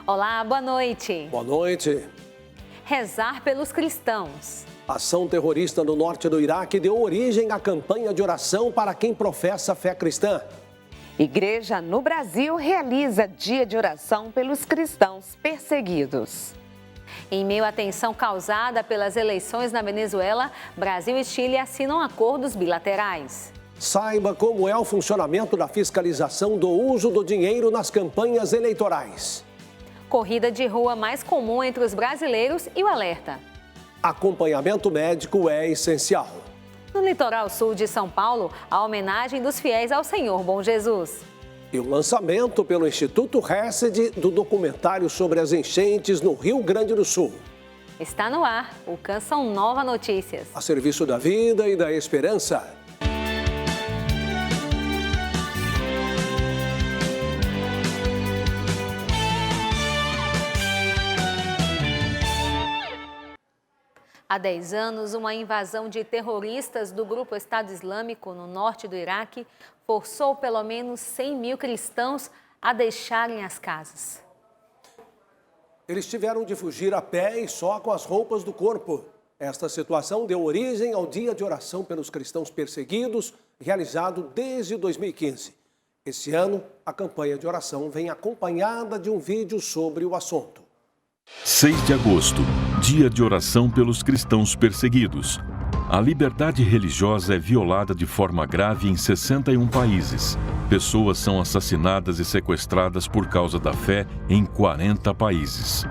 Olá, boa noite. Boa noite. Rezar pelos cristãos. Ação terrorista no norte do Iraque deu origem à campanha de oração para quem professa fé cristã. Igreja no Brasil realiza dia de oração pelos cristãos perseguidos. Em meio à tensão causada pelas eleições na Venezuela, Brasil e Chile assinam acordos bilaterais. Saiba como é o funcionamento da fiscalização do uso do dinheiro nas campanhas eleitorais. Corrida de rua mais comum entre os brasileiros e o alerta. Acompanhamento médico é essencial. No litoral sul de São Paulo, a homenagem dos fiéis ao Senhor Bom Jesus. E o lançamento pelo Instituto Hesed do documentário sobre as enchentes no Rio Grande do Sul. Está no ar o Canção Nova Notícias. A serviço da vida e da esperança. Há 10 anos, uma invasão de terroristas do grupo Estado Islâmico no norte do Iraque forçou pelo menos 100 mil cristãos a deixarem as casas. Eles tiveram de fugir a pé e só com as roupas do corpo. Esta situação deu origem ao Dia de Oração pelos Cristãos Perseguidos, realizado desde 2015. Esse ano, a campanha de oração vem acompanhada de um vídeo sobre o assunto. 6 de agosto, Dia de Oração pelos Cristãos Perseguidos. A liberdade religiosa é violada de forma grave em 61 países. Pessoas são assassinadas e sequestradas por causa da fé em 40 países.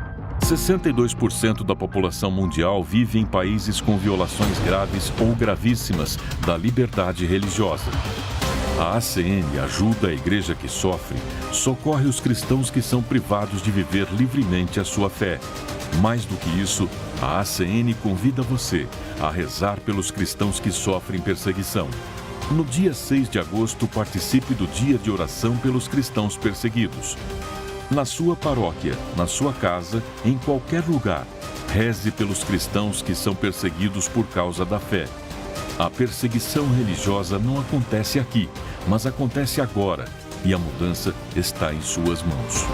62% da população mundial vive em países com violações graves ou gravíssimas da liberdade religiosa. A ACN ajuda a igreja que sofre, socorre os cristãos que são privados de viver livremente a sua fé. Mais do que isso, a ACN convida você a rezar pelos cristãos que sofrem perseguição. No dia 6 de agosto, participe do Dia de Oração pelos Cristãos Perseguidos. Na sua paróquia, na sua casa, em qualquer lugar, reze pelos cristãos que são perseguidos por causa da fé. A perseguição religiosa não acontece aqui, mas acontece agora, e a mudança está em suas mãos.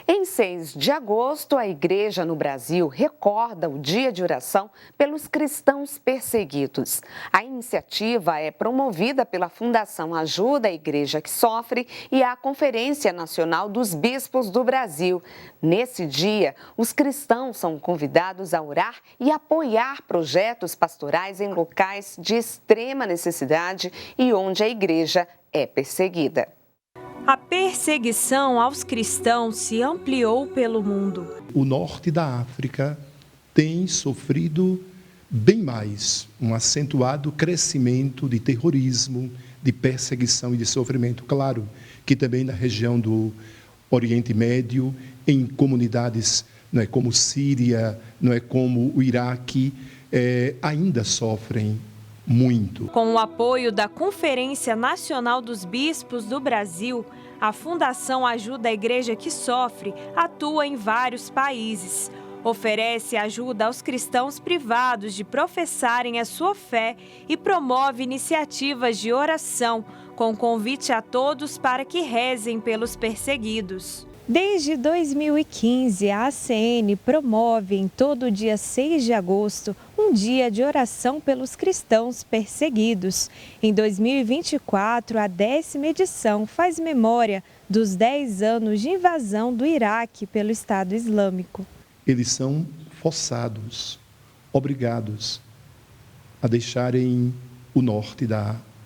Em 6 de agosto, a Igreja no Brasil recorda o Dia de Oração pelos Cristãos Perseguidos. A iniciativa é promovida pela Fundação Ajuda a Igreja que Sofre e a Conferência Nacional dos Bispos do Brasil. Nesse dia, os cristãos são convidados a orar e apoiar projetos pastorais em locais de extrema necessidade e onde a Igreja é perseguida. A perseguição aos cristãos se ampliou pelo mundo. O norte da África tem sofrido bem mais um acentuado crescimento de terrorismo, de perseguição e de sofrimento. Claro que também na região do Oriente Médio, em comunidades como Síria, como o Iraque, ainda sofrem muito. Com o apoio da Conferência Nacional dos Bispos do Brasil, a Fundação Ajuda a Igreja que Sofre atua em vários países. Oferece ajuda aos cristãos privados de professarem a sua fé e promove iniciativas de oração, com convite a todos para que rezem pelos perseguidos. Desde 2015, a ACN promove em todo dia 6 de agosto um dia de oração pelos cristãos perseguidos. Em 2024, a 10ª edição faz memória dos 10 anos de invasão do Iraque pelo Estado Islâmico. Eles são forçados, obrigados a deixarem o norte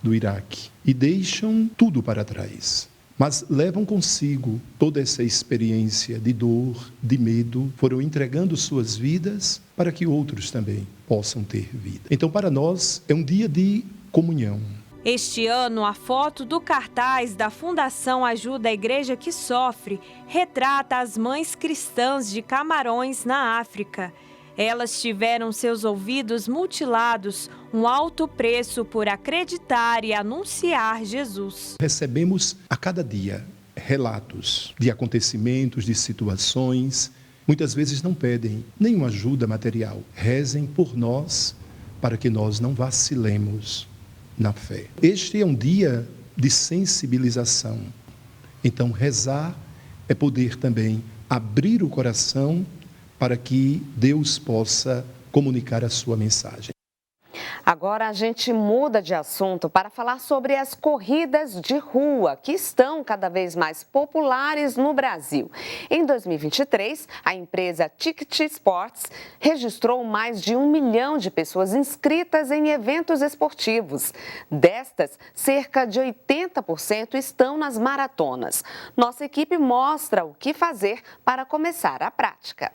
do Iraque e deixam tudo para trás. Mas levam consigo toda essa experiência de dor, de medo, foram entregando suas vidas para que outros também possam ter vida. Então, para nós, é um dia de comunhão. Este ano, a foto do cartaz da Fundação Ajuda a Igreja que Sofre retrata as mães cristãs de Camarões, na África. Elas tiveram seus ouvidos mutilados, um alto preço por acreditar e anunciar Jesus. Recebemos a cada dia relatos de acontecimentos, de situações. Muitas vezes não pedem nenhuma ajuda material. Rezem por nós para que nós não vacilemos na fé. Este é um dia de sensibilização. Então, rezar é poder também abrir o coração para que Deus possa comunicar a sua mensagem. Agora a gente muda de assunto para falar sobre as corridas de rua, que estão cada vez mais populares no Brasil. Em 2023, a empresa Ticket Sports registrou mais de 1 milhão de pessoas inscritas em eventos esportivos. Destas, cerca de 80% estão nas maratonas. Nossa equipe mostra o que fazer para começar a prática.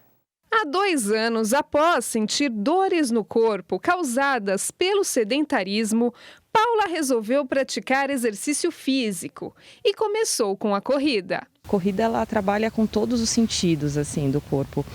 Há 2 anos, após sentir dores no corpo causadas pelo sedentarismo, Paula resolveu praticar exercício físico e começou com a corrida. A corrida ela trabalha com todos os sentidos assim do corpo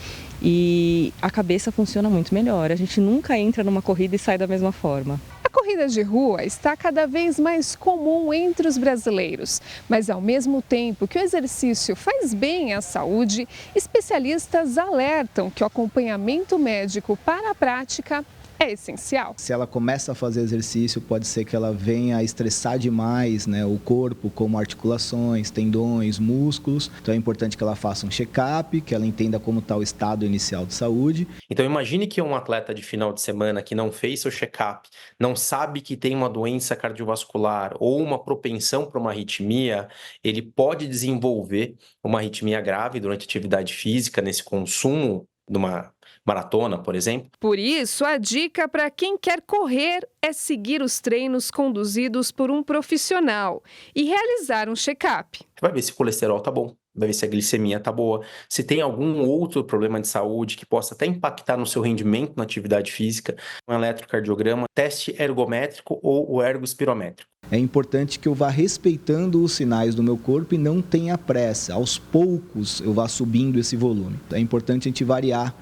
e a cabeça funciona muito melhor. A gente nunca entra numa corrida e sai da mesma forma. A corrida de rua está cada vez mais comum entre os brasileiros, mas ao mesmo tempo que o exercício faz bem à saúde, especialistas alertam que o acompanhamento médico para a prática é essencial. Se ela começa a fazer exercício, pode ser que ela venha a estressar demais, o corpo, como articulações, tendões, músculos. Então é importante que ela faça um check-up, que ela entenda como está o estado inicial de saúde. Então imagine que um atleta de final de semana que não fez seu check-up, não sabe que tem uma doença cardiovascular ou uma propensão para uma arritmia, ele pode desenvolver uma arritmia grave durante a atividade física, nesse consumo de uma maratona, por exemplo. Por isso, a dica para quem quer correr é seguir os treinos conduzidos por um profissional e realizar um check-up. Vai ver se o colesterol tá bom, vai ver se a glicemia tá boa, se tem algum outro problema de saúde que possa até impactar no seu rendimento na atividade física, um eletrocardiograma, teste ergométrico ou o ergospirométrico. É importante que eu vá respeitando os sinais do meu corpo e não tenha pressa. Aos poucos eu vá subindo esse volume. É importante a gente variar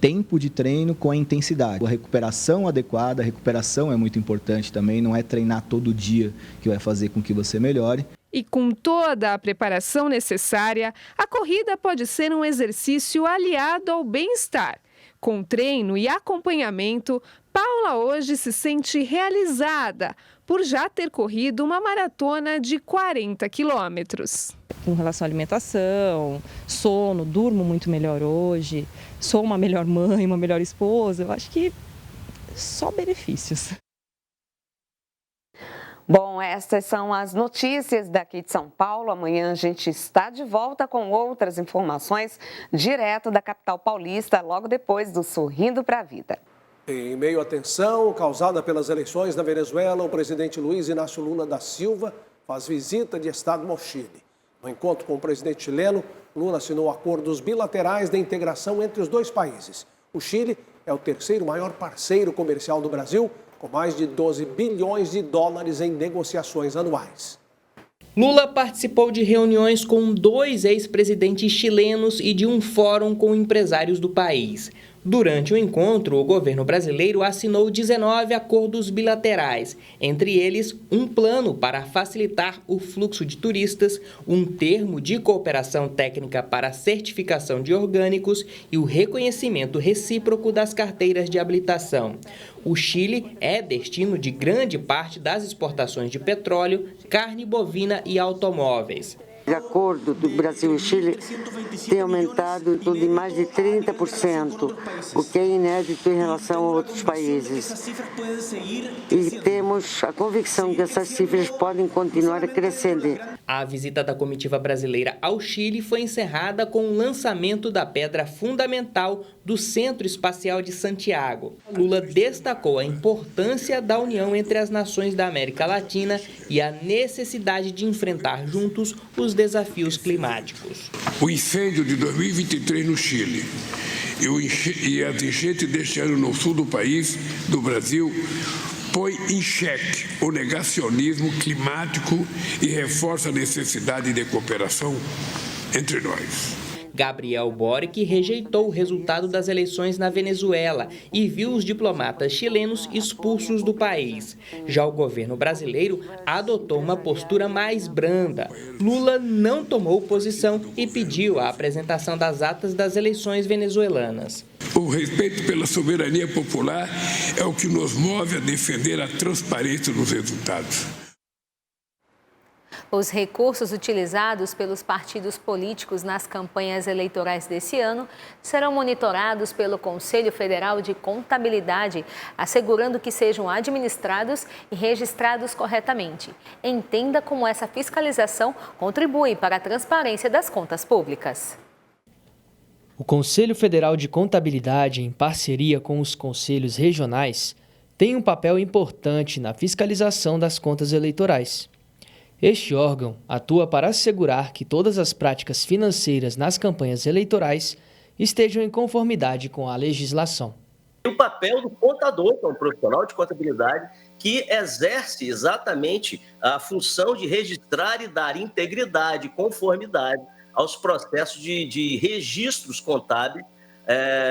tempo de treino com a intensidade. A recuperação adequada, a recuperação é muito importante também, não é treinar todo dia que vai fazer com que você melhore. E com toda a preparação necessária, a corrida pode ser um exercício aliado ao bem-estar. Com treino e acompanhamento, Paula hoje se sente realizada por já ter corrido uma maratona de 40 quilômetros. Com relação à alimentação, sono, durmo muito melhor hoje, sou uma melhor mãe, uma melhor esposa, eu acho que só benefícios. Bom, essas são as notícias daqui de São Paulo. Amanhã a gente está de volta com outras informações direto da capital paulista, logo depois do Sorrindo para a Vida. Em meio à tensão causada pelas eleições na Venezuela, o presidente Luiz Inácio Lula da Silva faz visita de Estado ao Chile. No encontro com o presidente chileno, Lula assinou acordos bilaterais de integração entre os dois países. O Chile é o terceiro maior parceiro comercial do Brasil, com mais de 12 bilhões de dólares em negociações anuais. Lula participou de reuniões com 2 ex-presidentes chilenos e de um fórum com empresários do país. Durante o encontro, o governo brasileiro assinou 19 acordos bilaterais, entre eles um plano para facilitar o fluxo de turistas, um termo de cooperação técnica para a certificação de orgânicos e o reconhecimento recíproco das carteiras de habilitação. O Chile é destino de grande parte das exportações de petróleo, carne bovina e automóveis. O acordo do Brasil e Chile tem aumentado de mais de 30%, o que é inédito em relação a outros países. E temos a convicção que essas cifras podem continuar a crescer. A visita da comitiva brasileira ao Chile foi encerrada com o lançamento da pedra fundamental do Centro Espacial de Santiago. Lula destacou a importância da união entre as nações da América Latina e a necessidade de enfrentar juntos os desafios climáticos. O incêndio de 2023 no Chile e as enchentes deste ano no sul do país, do Brasil, põe em xeque o negacionismo climático e reforça a necessidade de cooperação entre nós. Gabriel Boric rejeitou o resultado das eleições na Venezuela e viu os diplomatas chilenos expulsos do país. Já o governo brasileiro adotou uma postura mais branda. Lula não tomou posição e pediu a apresentação das atas das eleições venezuelanas. O respeito pela soberania popular é o que nos move a defender a transparência dos resultados. Os recursos utilizados pelos partidos políticos nas campanhas eleitorais desse ano serão monitorados pelo Conselho Federal de Contabilidade, assegurando que sejam administrados e registrados corretamente. Entenda como essa fiscalização contribui para a transparência das contas públicas. O Conselho Federal de Contabilidade, em parceria com os conselhos regionais, tem um papel importante na fiscalização das contas eleitorais. Este órgão atua para assegurar que todas as práticas financeiras nas campanhas eleitorais estejam em conformidade com a legislação. O papel do contador, que é um profissional de contabilidade, que exerce exatamente a função de registrar e dar integridade e conformidade aos processos de registros contábeis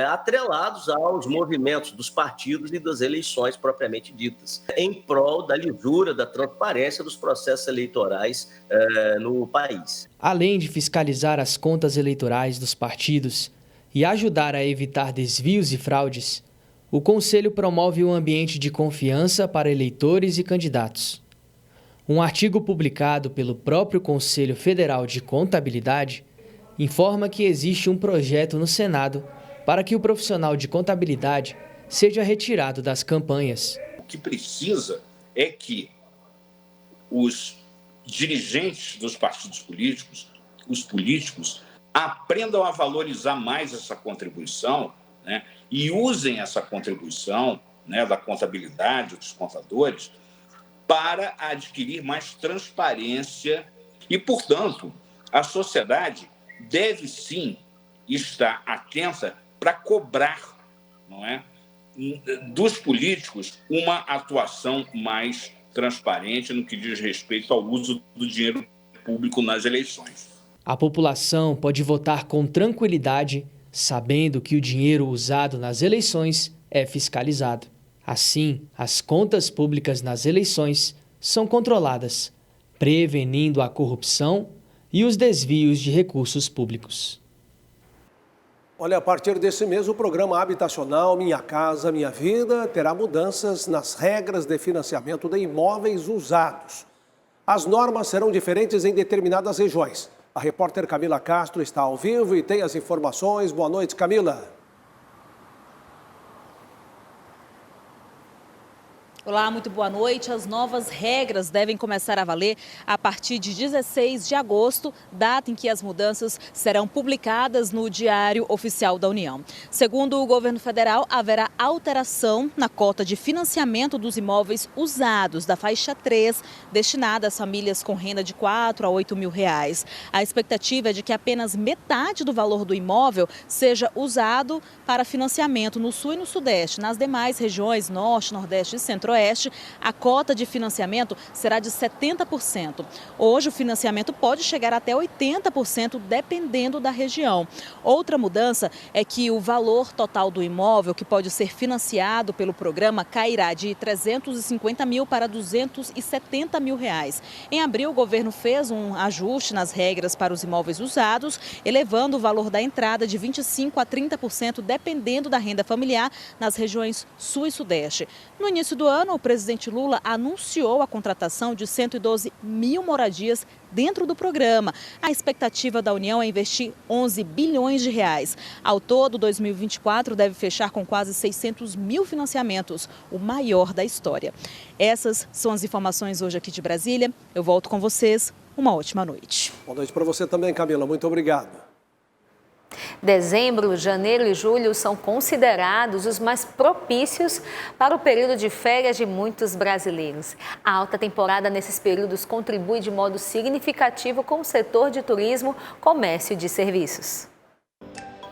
atrelados aos movimentos dos partidos e das eleições propriamente ditas, em prol da lisura, da transparência dos processos eleitorais no país. Além de fiscalizar as contas eleitorais dos partidos e ajudar a evitar desvios e fraudes, o Conselho promove um ambiente de confiança para eleitores e candidatos. Um artigo publicado pelo próprio Conselho Federal de Contabilidade informa que existe um projeto no Senado para que o profissional de contabilidade seja retirado das campanhas. O que precisa é que os dirigentes dos partidos políticos, os políticos, aprendam a valorizar mais essa contribuição, né, e usem essa contribuição, né, da contabilidade, dos contadores, para adquirir mais transparência e, portanto, a sociedade deve sim estar atenta para cobrar, não é, dos políticos uma atuação mais transparente no que diz respeito ao uso do dinheiro público nas eleições. A população pode votar com tranquilidade, sabendo que o dinheiro usado nas eleições é fiscalizado. Assim, as contas públicas nas eleições são controladas, prevenindo a corrupção e os desvios de recursos públicos. Olha, a partir desse mês, o programa habitacional Minha Casa Minha Vida terá mudanças nas regras de financiamento de imóveis usados. As normas serão diferentes em determinadas regiões. A repórter Camila Castro está ao vivo e tem as informações. Boa noite, Camila. Olá, muito boa noite. As novas regras devem começar a valer a partir de 16 de agosto, data em que as mudanças serão publicadas no Diário Oficial da União. Segundo o governo federal, haverá alteração na cota de financiamento dos imóveis usados da faixa 3, destinada às famílias com renda de 4 a 8 mil reais. A expectativa é de que apenas metade do valor do imóvel seja usado para financiamento no Sul e no Sudeste. Nas demais regiões, Norte, Nordeste e Centro-Oeste, a cota de financiamento será de 70%. Hoje, o financiamento pode chegar até 80%, dependendo da região. Outra mudança é que o valor total do imóvel que pode ser financiado pelo programa cairá de 350 mil para 270 mil reais. Em abril, o governo fez um ajuste nas regras para os imóveis usados, elevando o valor da entrada de 25% a 30%, dependendo da renda familiar, nas regiões Sul e Sudeste. No início do ano, o presidente Lula anunciou a contratação de 112 mil moradias dentro do programa. A expectativa da União é investir 11 bilhões de reais. Ao todo, 2024 deve fechar com quase 600 mil financiamentos, o maior da história. Essas são as informações hoje aqui de Brasília. Eu volto com vocês. Uma ótima noite. Boa noite para você também, Camila. Muito obrigado. Dezembro, janeiro e julho são considerados os mais propícios para o período de férias de muitos brasileiros. A alta temporada nesses períodos contribui de modo significativo com o setor de turismo, comércio e de serviços.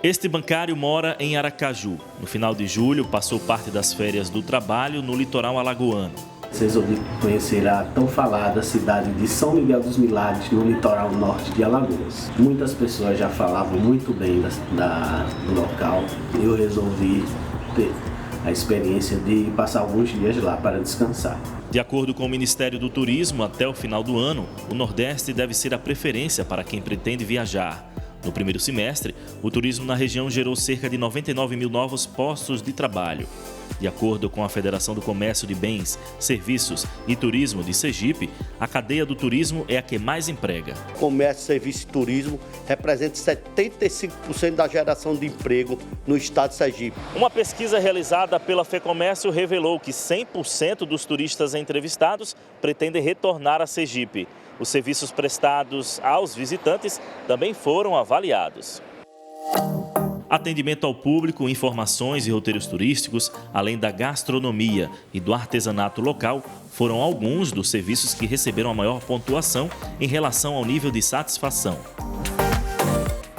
Este bancário mora em Aracaju. No final de julho, passou parte das férias do trabalho no litoral alagoano. Resolvi conhecer a tão falada cidade de São Miguel dos Milagres, no litoral norte de Alagoas. Muitas pessoas já falavam muito bem do local. Eu resolvi ter a experiência de passar alguns dias lá para descansar. De acordo com o Ministério do Turismo, até o final do ano, o Nordeste deve ser a preferência para quem pretende viajar. No primeiro semestre, o turismo na região gerou cerca de 99 mil novos postos de trabalho. De acordo com a Federação do Comércio de Bens, Serviços e Turismo de Sergipe, a cadeia do turismo é a que mais emprega. Comércio, serviço e turismo representa 75% da geração de emprego no estado de Sergipe. Uma pesquisa realizada pela FEComércio revelou que 100% dos turistas entrevistados pretendem retornar a Sergipe. Os serviços prestados aos visitantes também foram avaliados. Atendimento ao público, informações e roteiros turísticos, além da gastronomia e do artesanato local, foram alguns dos serviços que receberam a maior pontuação em relação ao nível de satisfação.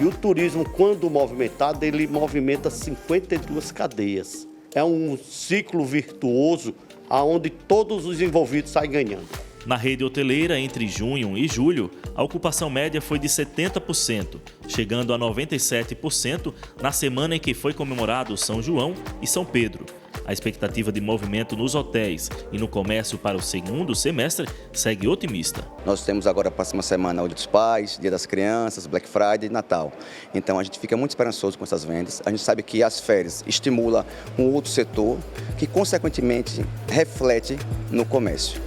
E o turismo, quando movimentado, ele movimenta 52 cadeias. É um ciclo virtuoso onde todos os envolvidos saem ganhando. Na rede hoteleira, entre junho e julho, a ocupação média foi de 70%, chegando a 97% na semana em que foi comemorado São João e São Pedro. A expectativa de movimento nos hotéis e no comércio para o segundo semestre segue otimista. Nós temos agora a próxima semana o Dia dos Pais, Dia das Crianças, Black Friday e Natal. Então a gente fica muito esperançoso com essas vendas. A gente sabe que as férias estimulam um outro setor que consequentemente reflete no comércio.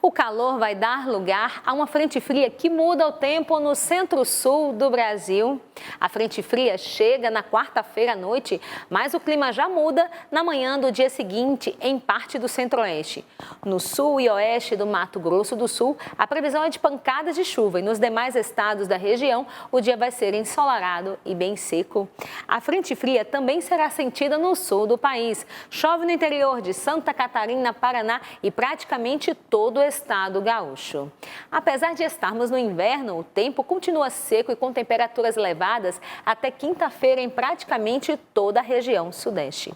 O calor vai dar lugar a uma frente fria que muda o tempo no centro-sul do Brasil. A frente fria chega na quarta-feira à noite, mas o clima já muda na manhã do dia seguinte em parte do centro-oeste. No sul e oeste do Mato Grosso do Sul, a previsão é de pancadas de chuva e nos demais estados da região o dia vai ser ensolarado e bem seco. A frente fria também será sentida no sul do país. Chove no interior de Santa Catarina, Paraná e praticamente todo o estado gaúcho. Apesar de estarmos no inverno, o tempo continua seco e com temperaturas elevadas até quinta-feira em praticamente toda a região sudeste.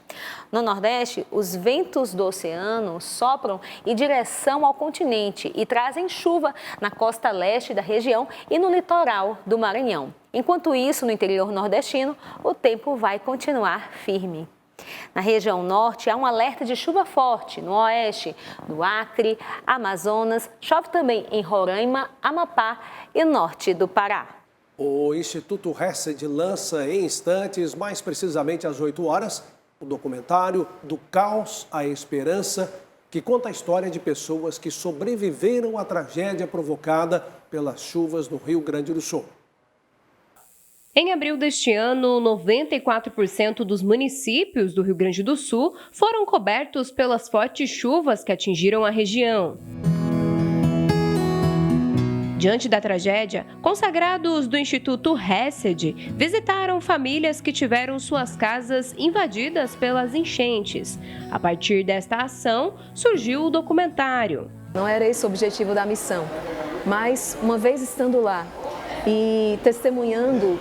No Nordeste, os ventos do oceano sopram em direção ao continente e trazem chuva na costa leste da região e no litoral do Maranhão. Enquanto isso, no interior nordestino, o tempo vai continuar firme. Na região norte, há um alerta de chuva forte no oeste, no Acre, Amazonas, chove também em Roraima, Amapá e norte do Pará. O Instituto Hesed lança em instantes, mais precisamente às 8 horas, o documentário Do Caos à Esperança, que conta a história de pessoas que sobreviveram à tragédia provocada pelas chuvas no Rio Grande do Sul. Em abril deste ano, 94% dos municípios do Rio Grande do Sul foram cobertos pelas fortes chuvas que atingiram a região. Diante da tragédia, consagrados do Instituto Hesed visitaram famílias que tiveram suas casas invadidas pelas enchentes. A partir desta ação, surgiu o documentário. Não era esse o objetivo da missão, mas uma vez estando lá e testemunhando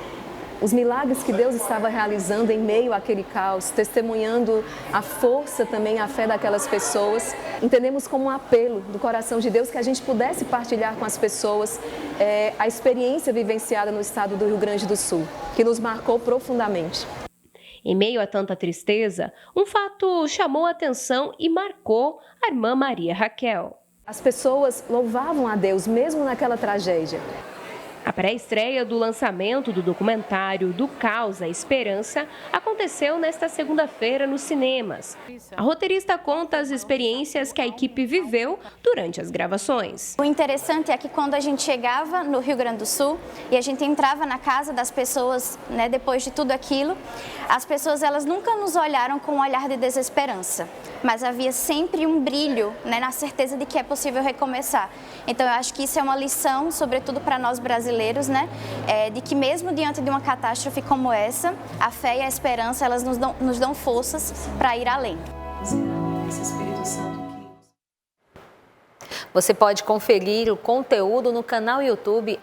os milagres que Deus estava realizando em meio àquele caos, testemunhando a força também, a fé daquelas pessoas. Entendemos como um apelo do coração de Deus que a gente pudesse partilhar com as pessoas a experiência vivenciada no estado do Rio Grande do Sul, que nos marcou profundamente. Em meio a tanta tristeza, um fato chamou a atenção e marcou a irmã Maria Raquel. As pessoas louvavam a Deus mesmo naquela tragédia. A pré-estreia do lançamento do documentário Do Caos à Esperança aconteceu nesta segunda-feira nos cinemas. A roteirista conta as experiências que a equipe viveu durante as gravações. O interessante é que quando a gente chegava no Rio Grande do Sul e a gente entrava na casa das pessoas, né, depois de tudo aquilo, as pessoas elas nunca nos olharam com um olhar de desesperança, mas havia sempre um brilho, né, na certeza de que é possível recomeçar. Então eu acho que isso é uma lição, sobretudo para nós brasileiros, né, de que mesmo diante de uma catástrofe como essa, a fé e a esperança elas nos dão forças para ir além. Você pode conferir o conteúdo no canal YouTube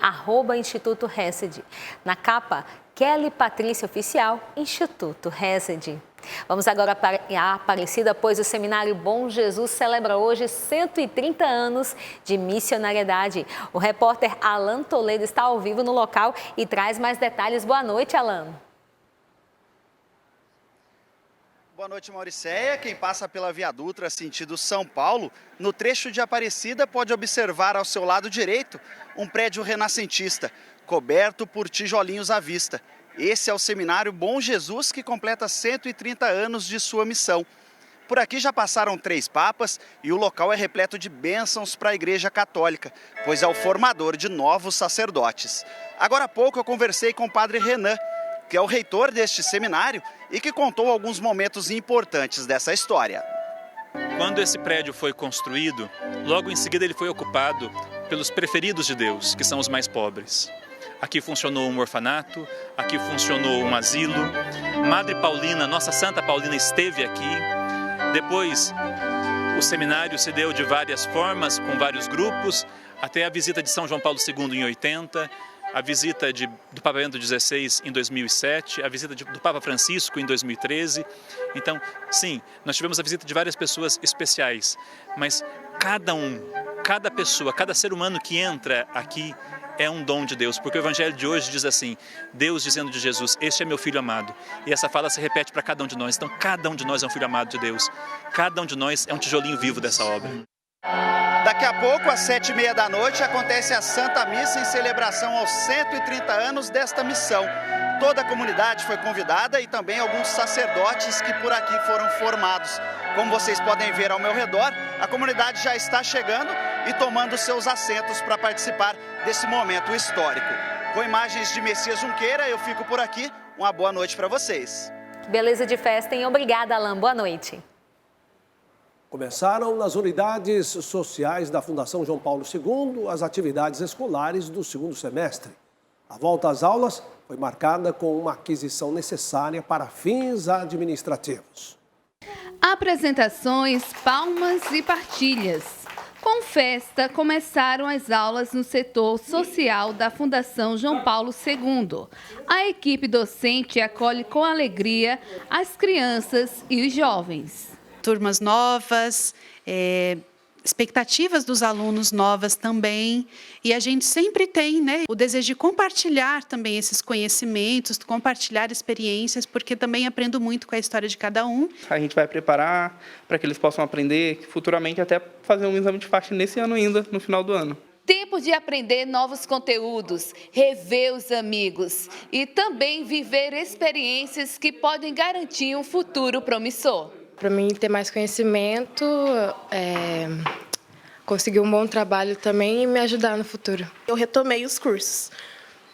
@Instituto Hesed. Na capa, Kelly Patrícia Oficial, Instituto Hesed. Vamos agora para a Aparecida, pois o Seminário Bom Jesus celebra hoje 130 anos de missionariedade. O repórter Alan Toledo está ao vivo no local e traz mais detalhes. Boa noite, Alan. Boa noite, Mauricéia. Quem passa pela Via Dutra sentido São Paulo, no trecho de Aparecida, pode observar ao seu lado direito um prédio renascentista, coberto por tijolinhos à vista. Esse é o Seminário Bom Jesus, que completa 130 anos de sua missão. Por aqui já passaram 3 papas e o local é repleto de bênçãos para a Igreja Católica, pois é o formador de novos sacerdotes. Agora há pouco eu conversei com o padre Renan, que é o reitor deste seminário e que contou alguns momentos importantes dessa história. Quando esse prédio foi construído, logo em seguida ele foi ocupado pelos preferidos de Deus, que são os mais pobres. Aqui funcionou um orfanato, aqui funcionou um asilo. Madre Paulina, nossa Santa Paulina, esteve aqui. Depois, o seminário se deu de várias formas, com vários grupos, até a visita de São João Paulo II em 80, a visita do Papa Bento XVI em 2007, a visita do Papa Francisco em 2013. Então, sim, nós tivemos a visita de várias pessoas especiais, mas cada pessoa, cada ser humano que entra aqui é um dom de Deus, porque o Evangelho de hoje diz assim, Deus dizendo de Jesus, este é meu filho amado. E essa fala se repete para cada um de nós, então cada um de nós é um filho amado de Deus, cada um de nós é um tijolinho vivo dessa obra. Daqui a pouco, às 7h30 da noite, acontece a Santa Missa em celebração aos 130 anos desta missão. Toda a comunidade foi convidada e também alguns sacerdotes que por aqui foram formados. Como vocês podem ver ao meu redor, a comunidade já está chegando e tomando seus assentos para participar desse momento histórico. Com imagens de Messias Junqueira, eu fico por aqui. Uma boa noite para vocês. Que beleza de festa, hein? Obrigada, Alan. Boa noite. Começaram nas unidades sociais da Fundação João Paulo II as atividades escolares do segundo semestre. A volta às aulas foi marcada com uma aquisição necessária para fins administrativos. Apresentações, palmas e partilhas. Com festa, começaram as aulas no setor social da Fundação João Paulo II. A equipe docente acolhe com alegria as crianças e os jovens. Turmas novas, expectativas dos alunos novas também, e a gente sempre tem, o desejo de compartilhar também esses conhecimentos, compartilhar experiências, porque também aprendo muito com a história de cada um. A gente vai preparar para que eles possam aprender, futuramente até fazer um exame de faixa nesse ano ainda, no final do ano. Tempo de aprender novos conteúdos, rever os amigos e também viver experiências que podem garantir um futuro promissor. Para mim ter mais conhecimento, conseguir um bom trabalho também e me ajudar no futuro. Eu retomei os cursos,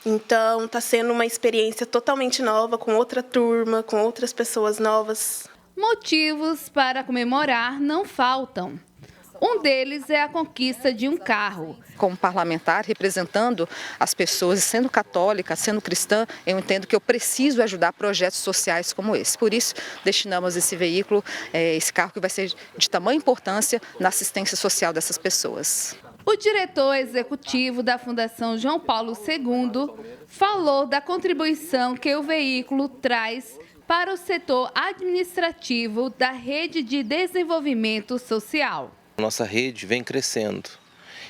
então está sendo uma experiência totalmente nova, com outra turma, com outras pessoas novas. Motivos para comemorar não faltam. Um deles é a conquista de um carro. Como parlamentar, representando as pessoas, sendo católica, sendo cristã, eu entendo que eu preciso ajudar projetos sociais como esse. Por isso, destinamos esse veículo, esse carro que vai ser de tamanha importância na assistência social dessas pessoas. O diretor executivo da Fundação João Paulo II falou da contribuição que o veículo traz para o setor administrativo da Rede de Desenvolvimento Social. Nossa rede vem crescendo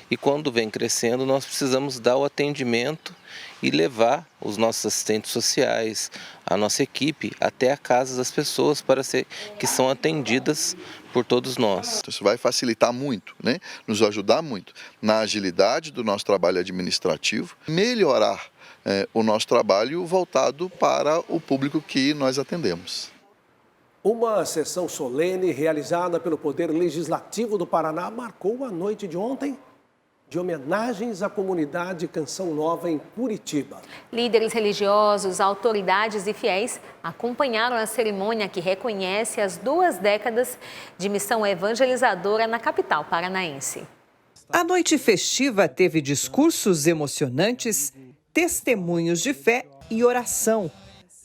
e quando vem crescendo nós precisamos dar o atendimento e levar os nossos assistentes sociais, a nossa equipe até a casa das pessoas que são atendidas por todos nós. Isso vai facilitar muito, nos ajudar muito na agilidade do nosso trabalho administrativo, melhorar o nosso trabalho voltado para o público que nós atendemos. Uma sessão solene realizada pelo Poder Legislativo do Paraná marcou a noite de ontem de homenagens à comunidade Canção Nova em Curitiba. Líderes religiosos, autoridades e fiéis acompanharam a cerimônia que reconhece as 2 décadas de missão evangelizadora na capital paranaense. A noite festiva teve discursos emocionantes, testemunhos de fé e oração.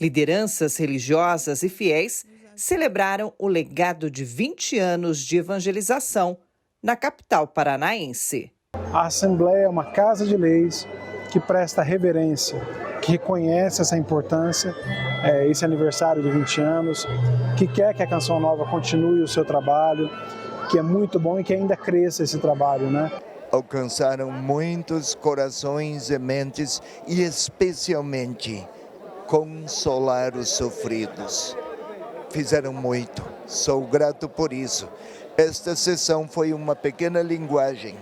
Lideranças religiosas e fiéis celebraram o legado de 20 anos de evangelização na capital paranaense. A Assembleia é uma casa de leis que presta reverência, que reconhece essa importância, esse aniversário de 20 anos, que quer que a Canção Nova continue o seu trabalho, que é muito bom e que ainda cresça esse trabalho, Alcançaram muitos corações e mentes e especialmente consolar os sofridos. fizeram muito. Sou grato por isso. Esta sessão foi uma pequena linguagem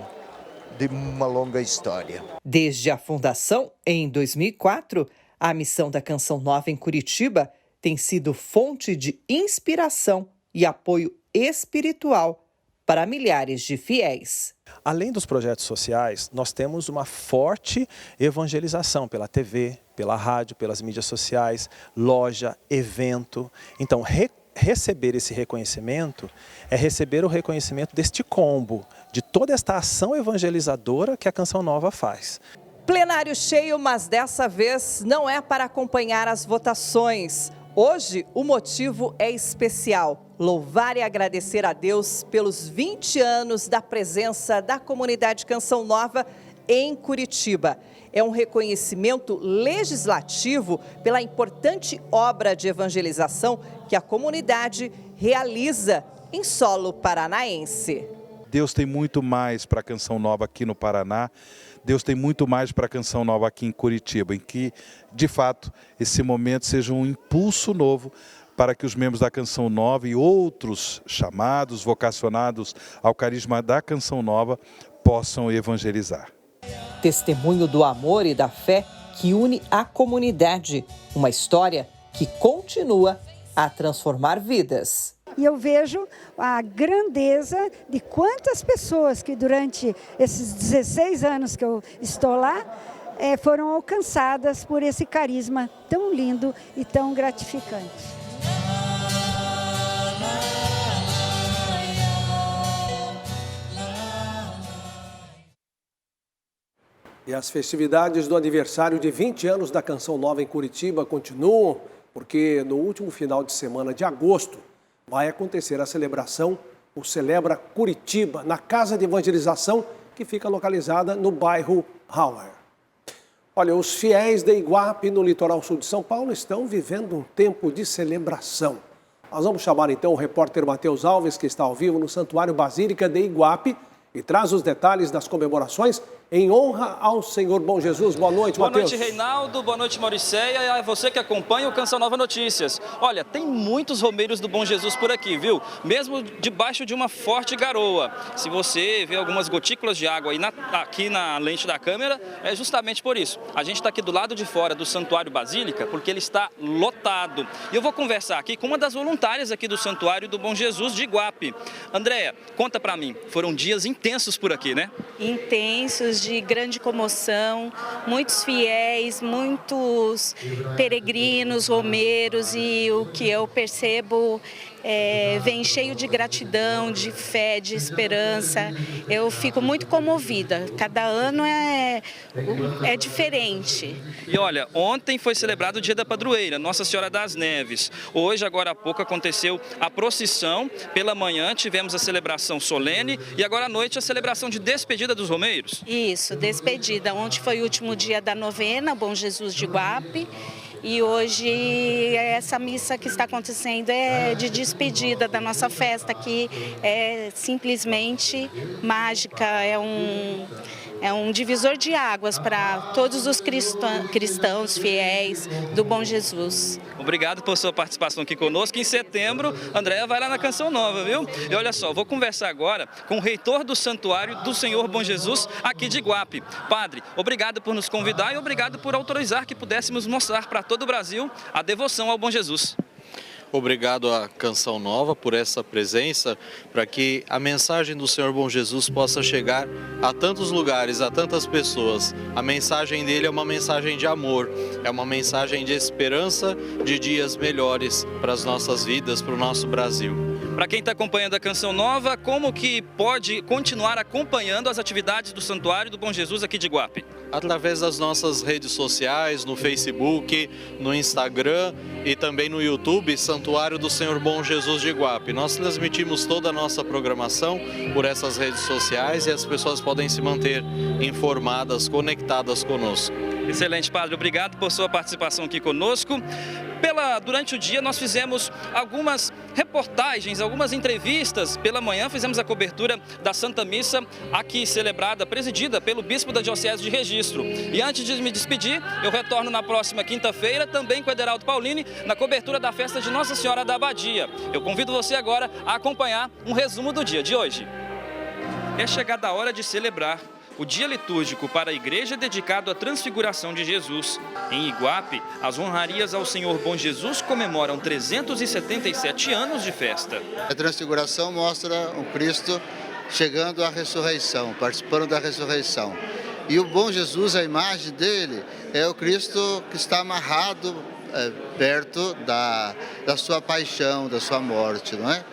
de uma longa história. Desde a fundação, em 2004, a missão da Canção Nova em Curitiba tem sido fonte de inspiração e apoio espiritual para milhares de fiéis. Além dos projetos sociais, nós temos uma forte evangelização pela TV, pela rádio, pelas mídias sociais, loja, evento. Então, receber esse reconhecimento é receber o reconhecimento deste combo, de toda esta ação evangelizadora que a Canção Nova faz. Plenário cheio, mas dessa vez não é para acompanhar as votações. Hoje, o motivo é especial. Louvar e agradecer a Deus pelos 20 anos da presença da comunidade Canção Nova em Curitiba. É um reconhecimento legislativo pela importante obra de evangelização que a comunidade realiza em solo paranaense. Deus tem muito mais para a Canção Nova aqui no Paraná. Deus tem muito mais para a Canção Nova aqui em Curitiba, em que, de fato, esse momento seja um impulso novo para que os membros da Canção Nova e outros chamados, vocacionados ao carisma da Canção Nova, possam evangelizar. Testemunho do amor e da fé que une a comunidade. Uma história que continua a transformar vidas. E eu vejo a grandeza de quantas pessoas que durante esses 16 anos que eu estou lá, foram alcançadas por esse carisma tão lindo e tão gratificante. E as festividades do aniversário de 20 anos da Canção Nova em Curitiba continuam, porque no último final de semana de agosto vai acontecer a celebração, o Celebra Curitiba, na Casa de Evangelização, que fica localizada no bairro Hauer. Olha, os fiéis de Iguape, no litoral sul de São Paulo, estão vivendo um tempo de celebração. Nós vamos chamar então o repórter Matheus Alves, que está ao vivo no Santuário Basílica de Iguape, e traz os detalhes das comemorações em honra ao Senhor Bom Jesus. Boa noite, Matheus. Boa noite, Reinaldo. Boa noite, Mauriceia. E a você que acompanha o Canção Nova Notícias. Olha, tem muitos romeiros do Bom Jesus por aqui, viu? Mesmo debaixo de uma forte garoa. Se você vê algumas gotículas de água aí aqui na lente da câmera, é justamente por isso. A gente está aqui do lado de fora do Santuário Basílica, porque ele está lotado. E eu vou conversar aqui com uma das voluntárias aqui do Santuário do Bom Jesus de Iguape. Andréia, conta pra mim, foram dias intensos por aqui, né? Intensos, de grande comoção, muitos fiéis, muitos peregrinos, romeiros, e o que eu percebo vem cheio de gratidão, de fé, de esperança. Eu fico muito comovida. Cada ano é diferente. E olha, ontem foi celebrado o Dia da Padroeira, Nossa Senhora das Neves. Hoje, agora há pouco, aconteceu a procissão. Pela manhã tivemos a celebração solene e agora à noite a celebração de despedida dos romeiros. Isso, despedida. Ontem foi o último dia da novena, Bom Jesus de Iguape. E hoje essa missa que está acontecendo é de despedida da nossa festa, que é simplesmente mágica, é um divisor de águas para todos os cristãos fiéis do Bom Jesus. Obrigado por sua participação aqui conosco. Em setembro, Andréia vai lá na Canção Nova, viu? E olha só, vou conversar agora com o reitor do Santuário do Senhor Bom Jesus aqui de Iguape. Padre, obrigado por nos convidar e obrigado por autorizar que pudéssemos mostrar para todo o Brasil a devoção ao Bom Jesus. Obrigado à Canção Nova por essa presença, para que a mensagem do Senhor Bom Jesus possa chegar a tantos lugares, a tantas pessoas. A mensagem dele é uma mensagem de amor, é uma mensagem de esperança, de dias melhores para as nossas vidas, para o nosso Brasil. Para quem está acompanhando a Canção Nova, como que pode continuar acompanhando as atividades do Santuário do Bom Jesus aqui de Iguape? Através das nossas redes sociais, no Facebook, no Instagram e também no YouTube, Santuário do Senhor Bom Jesus de Iguape. Nós transmitimos toda a nossa programação por essas redes sociais e as pessoas podem se manter informadas, conectadas conosco. Excelente, Padre. Obrigado por sua participação aqui conosco. Durante o dia nós fizemos algumas reportagens, algumas entrevistas. Pela manhã fizemos a cobertura da Santa Missa aqui celebrada, presidida pelo Bispo da Diocese de Registro. E antes de me despedir, eu retorno na próxima quinta-feira, também com o Ederaldo Paulini, na cobertura da festa de Nossa Senhora da Abadia. Eu convido você agora a acompanhar um resumo do dia de hoje. É chegada a hora de celebrar o dia litúrgico para a igreja dedicado à transfiguração de Jesus. Em Iguape, as honrarias ao Senhor Bom Jesus comemoram 377 anos de festa. A transfiguração mostra o Cristo chegando à ressurreição, participando da ressurreição. E o Bom Jesus, a imagem dele, é o Cristo que está amarrado perto da sua paixão, da sua morte, não é?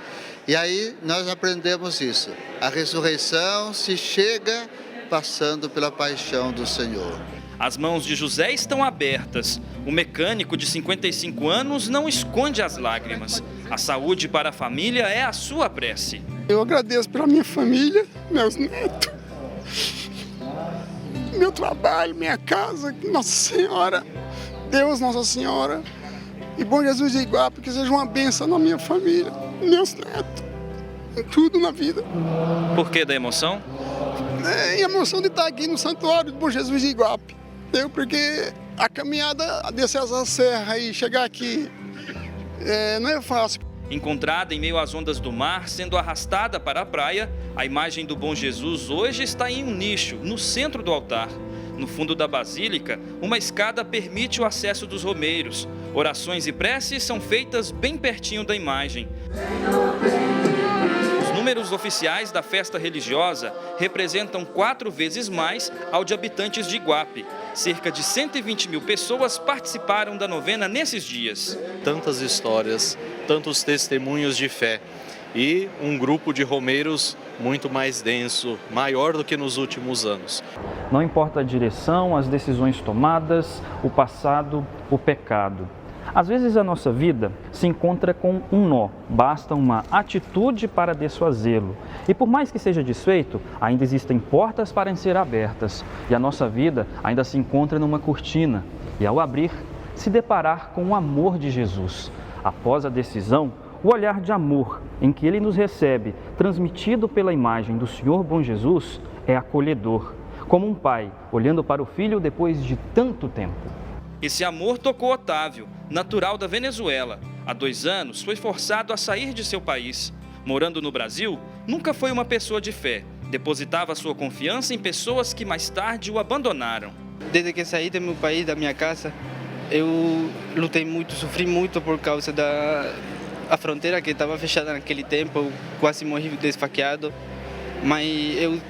E aí nós aprendemos isso. A ressurreição se chega passando pela paixão do Senhor. As mãos de José estão abertas. O mecânico de 55 anos não esconde as lágrimas. A saúde para a família é a sua prece. Eu agradeço pela minha família, meus netos, meu trabalho, minha casa, Nossa Senhora, Deus, Nossa Senhora e Bom Jesus de Iguape, que seja uma bênção na minha família, meus netos, em tudo na vida. Por que da emoção? É a emoção de estar aqui no Santuário do Bom Jesus de Iguape, porque a caminhada a descer essa serra e chegar aqui não é fácil. Encontrada em meio às ondas do mar, sendo arrastada para a praia, a imagem do Bom Jesus hoje está em um nicho, no centro do altar. No fundo da basílica, uma escada permite o acesso dos romeiros. Orações e preces são feitas bem pertinho da imagem. Os números oficiais da festa religiosa representam 4 vezes mais ao de habitantes de Iguape. Cerca de 120 mil pessoas participaram da novena nesses dias. Tantas histórias, tantos testemunhos de fé e um grupo de romeiros muito mais denso, maior do que nos últimos anos. Não importa a direção, as decisões tomadas, o passado, o pecado. Às vezes a nossa vida se encontra com um nó, basta uma atitude para desfazê-lo. E por mais que seja desfeito, ainda existem portas para ser abertas. E a nossa vida ainda se encontra numa cortina. E ao abrir, se deparar com o amor de Jesus. Após a decisão, o olhar de amor em que Ele nos recebe, transmitido pela imagem do Senhor Bom Jesus, é acolhedor. Como um pai olhando para o filho depois de tanto tempo. Esse amor tocou Otávio, natural da Venezuela. Há 2 anos foi forçado a sair de seu país. Morando no Brasil, nunca foi uma pessoa de fé. Depositava sua confiança em pessoas que mais tarde o abandonaram. Desde que saí do meu país, da minha casa, eu lutei muito, sofri muito por causa da fronteira que estava fechada naquele tempo. Eu quase morri desfaqueado. Mas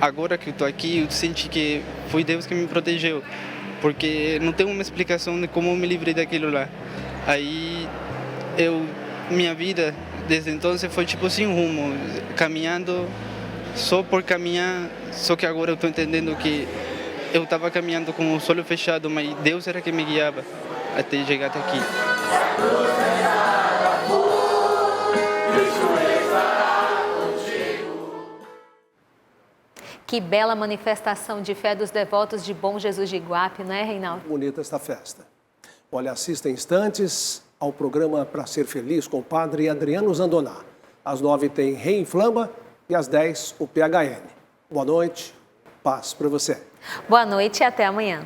agora que eu estou aqui, eu senti que foi Deus que me protegeu. Porque não tem uma explicação de como eu me livrei daquilo lá. Aí, minha vida, desde então, foi tipo sem rumo, caminhando só por caminhar, só que agora eu estou entendendo que eu estava caminhando com o olho fechado, mas Deus era que me guiava até chegar até aqui. Que bela manifestação de fé dos devotos de Bom Jesus de Iguape, não é, Reinaldo? Bonita esta festa. Olha, assista em instantes ao programa Pra Ser Feliz com o padre Adriano Zandoná. Às 9 tem Reinflama e às 10 o PHN. Boa noite, paz para você. Boa noite e até amanhã.